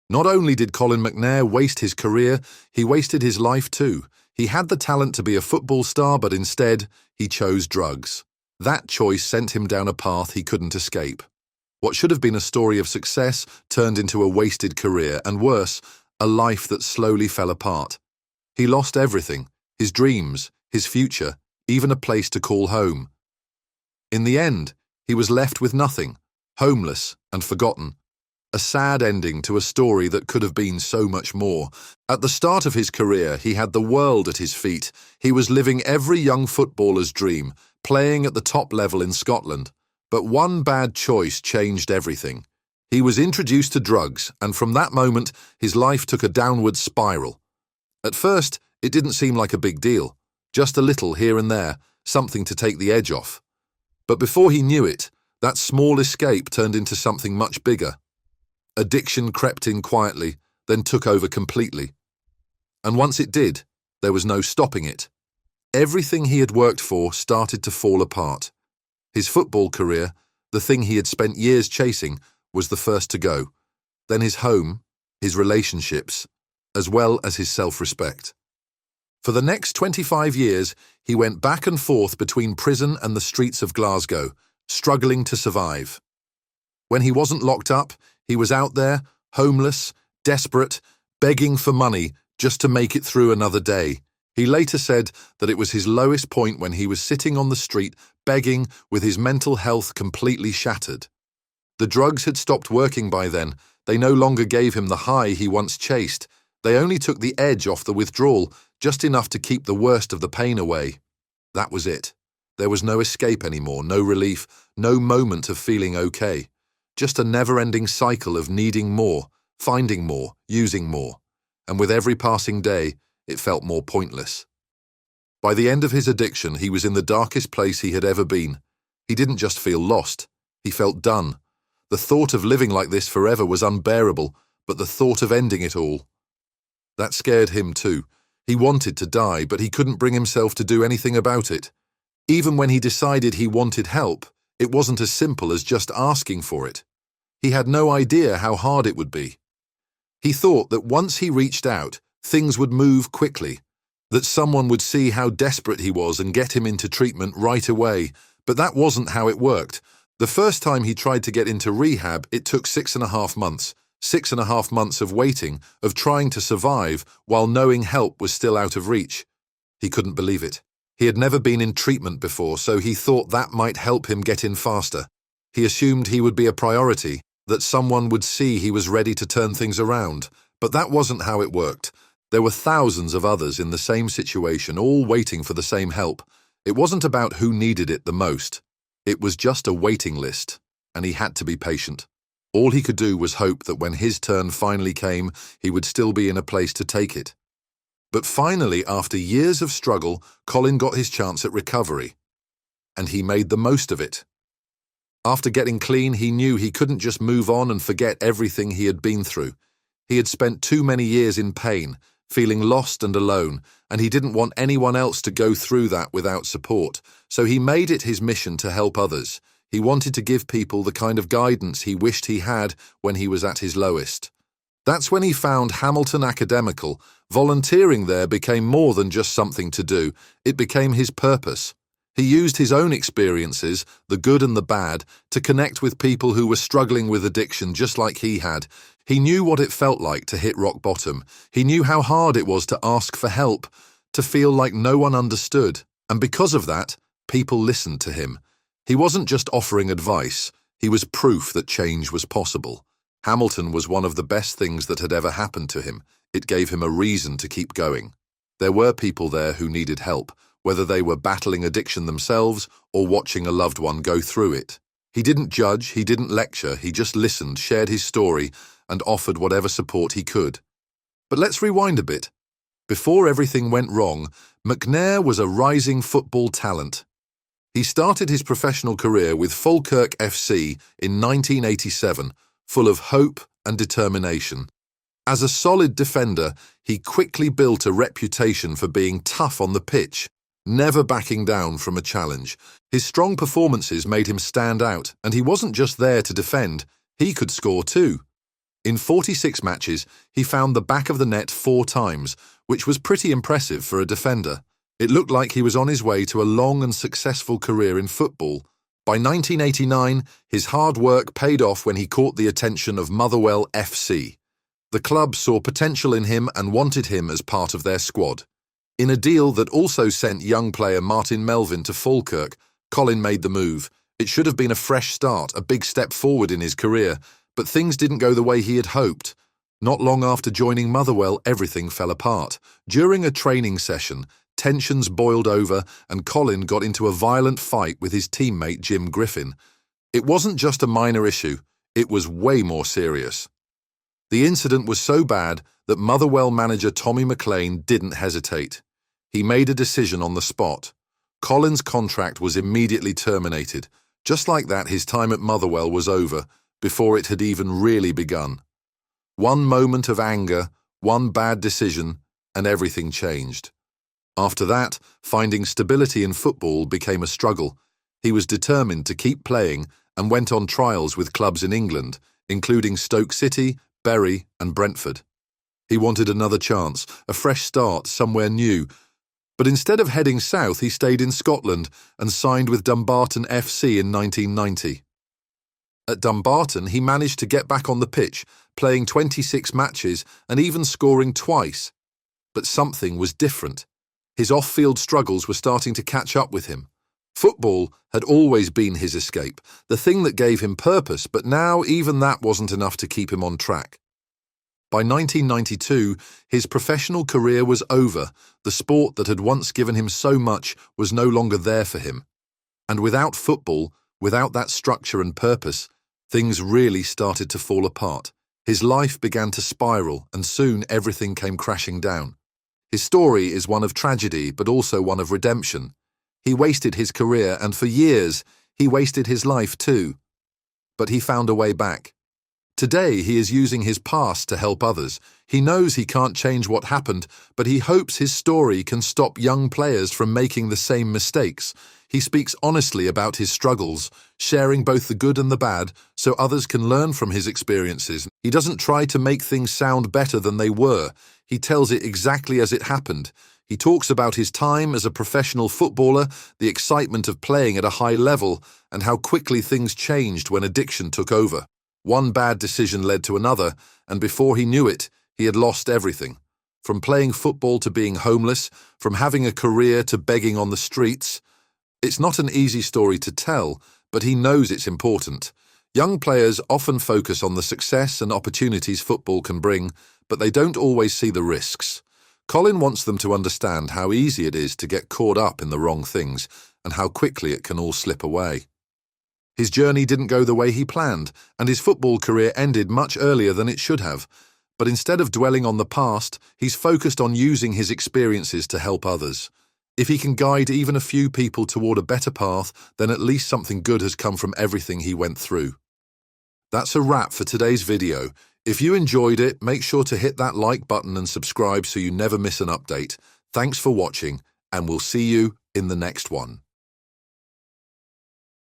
Not only did Colin McNair waste his career, he wasted his life too. He had the talent to be a football star, but instead, he chose drugs. That choice sent him down a path he couldn't escape. What should have been a story of success turned into a wasted career, and worse, a life that slowly fell apart. He lost everything: his dreams, his future, even a place to call home. In the end, he was left with nothing, homeless and forgotten. A sad ending to a story that could have been so much more. At the start of his career, he had the world at his feet. He was living every young footballer's dream, playing at the top level in Scotland. But one bad choice changed everything. He was introduced to drugs, and from that moment, his life took a downward spiral. At first, it didn't seem like a big deal. Just a little here and there, something to take the edge off. But before he knew it, that small escape turned into something much bigger. Addiction crept in quietly, then took over completely. And once it did, there was no stopping it. Everything he had worked for started to fall apart. His football career, the thing he had spent years chasing, was the first to go. Then his home, his relationships, as well as his self-respect. For the next 25 years, he went back and forth between prison and the streets of Glasgow, struggling to survive. When he wasn't locked up, he was out there, homeless, desperate, begging for money just to make it through another day. He later said that it was his lowest point when he was sitting on the street, begging, with his mental health completely shattered. The drugs had stopped working by then. They no longer gave him the high he once chased. They only took the edge off the withdrawal, just enough to keep the worst of the pain away. That was it. There was no escape anymore, no relief, no moment of feeling okay. Just a never-ending cycle of needing more, finding more, using more. And with every passing day, it felt more pointless. By the end of his addiction, he was in the darkest place he had ever been. He didn't just feel lost, he felt done. The thought of living like this forever was unbearable, but the thought of ending it all. That scared him too. He wanted to die, but he couldn't bring himself to do anything about it. Even when he decided he wanted help, it wasn't as simple as just asking for it. He had no idea how hard it would be. He thought that once he reached out, things would move quickly, that someone would see how desperate he was and get him into treatment right away, but that wasn't how it worked. The first time he tried to get into rehab, it took 6.5 months. 6.5 months of waiting, of trying to survive, while knowing help was still out of reach. He couldn't believe it. He had never been in treatment before, so he thought that might help him get in faster. He assumed he would be a priority, that someone would see he was ready to turn things around. But that wasn't how it worked. There were thousands of others in the same situation, all waiting for the same help. It wasn't about who needed it the most. It was just a waiting list, and he had to be patient. All he could do was hope that when his turn finally came, he would still be in a place to take it. But finally, after years of struggle, Colin got his chance at recovery. And he made the most of it. After getting clean, he knew he couldn't just move on and forget everything he had been through. He had spent too many years in pain, feeling lost and alone, and he didn't want anyone else to go through that without support. So he made it his mission to help others. He wanted to give people the kind of guidance he wished he had when he was at his lowest. That's when he found Hamilton Academical. Volunteering there became more than just something to do. It became his purpose. He used his own experiences, the good and the bad, to connect with people who were struggling with addiction just like he had. He knew what it felt like to hit rock bottom. He knew how hard it was to ask for help, to feel like no one understood. And because of that, people listened to him. He wasn't just offering advice, he was proof that change was possible. Hamilton was one of the best things that had ever happened to him. It gave him a reason to keep going. There were people there who needed help, whether they were battling addiction themselves or watching a loved one go through it. He didn't judge, he didn't lecture, he just listened, shared his story, and offered whatever support he could. But let's rewind a bit. Before everything went wrong, McNair was a rising football talent. He started his professional career with Falkirk FC in 1987, full of hope and determination. As a solid defender, he quickly built a reputation for being tough on the pitch, never backing down from a challenge. His strong performances made him stand out, and he wasn't just there to defend, he could score too. In 46 matches, he found the back of the net 4 times, which was pretty impressive for a defender. It looked like he was on his way to a long and successful career in football. By 1989, his hard work paid off when he caught the attention of Motherwell FC. The club saw potential in him and wanted him as part of their squad. In a deal that also sent young player Martin Melvin to Falkirk, Colin made the move. It should have been a fresh start, a big step forward in his career, but things didn't go the way he had hoped. Not long after joining Motherwell, everything fell apart. During a training session, tensions boiled over and Colin got into a violent fight with his teammate Jim Griffin. It wasn't just a minor issue, it was way more serious. The incident was so bad that Motherwell manager Tommy McLean didn't hesitate. He made a decision on the spot. Colin's contract was immediately terminated. Just like that, his time at Motherwell was over, before it had even really begun. One moment of anger, one bad decision, and everything changed. After that, finding stability in football became a struggle. He was determined to keep playing and went on trials with clubs in England, including Stoke City, Bury, and Brentford. He wanted another chance, a fresh start, somewhere new. But instead of heading south, he stayed in Scotland and signed with Dumbarton FC in 1990. At Dumbarton, he managed to get back on the pitch, playing 26 matches and even scoring twice. But something was different. His off-field struggles were starting to catch up with him. Football had always been his escape, the thing that gave him purpose, but now even that wasn't enough to keep him on track. By 1992, his professional career was over. The sport that had once given him so much was no longer there for him. And without football, without that structure and purpose, things really started to fall apart. His life began to spiral, and soon everything came crashing down. His story is one of tragedy, but also one of redemption. He wasted his career, and for years, he wasted his life too. But he found a way back. Today, he is using his past to help others. He knows he can't change what happened, but he hopes his story can stop young players from making the same mistakes. He speaks honestly about his struggles, sharing both the good and the bad, so others can learn from his experiences. He doesn't try to make things sound better than they were. He tells it exactly as it happened. He talks about his time as a professional footballer, the excitement of playing at a high level, and how quickly things changed when addiction took over. One bad decision led to another, and before he knew it, he had lost everything. From playing football to being homeless, from having a career to begging on the streets. It's not an easy story to tell, but he knows it's important. Young players often focus on the success and opportunities football can bring, but they don't always see the risks. Colin wants them to understand how easy it is to get caught up in the wrong things and how quickly it can all slip away. His journey didn't go the way he planned, and his football career ended much earlier than it should have. But instead of dwelling on the past, he's focused on using his experiences to help others. If he can guide even a few people toward a better path, then at least something good has come from everything he went through. That's a wrap for today's video. If you enjoyed it, make sure to hit that like button and subscribe so you never miss an update. Thanks for watching, and we'll see you in the next one.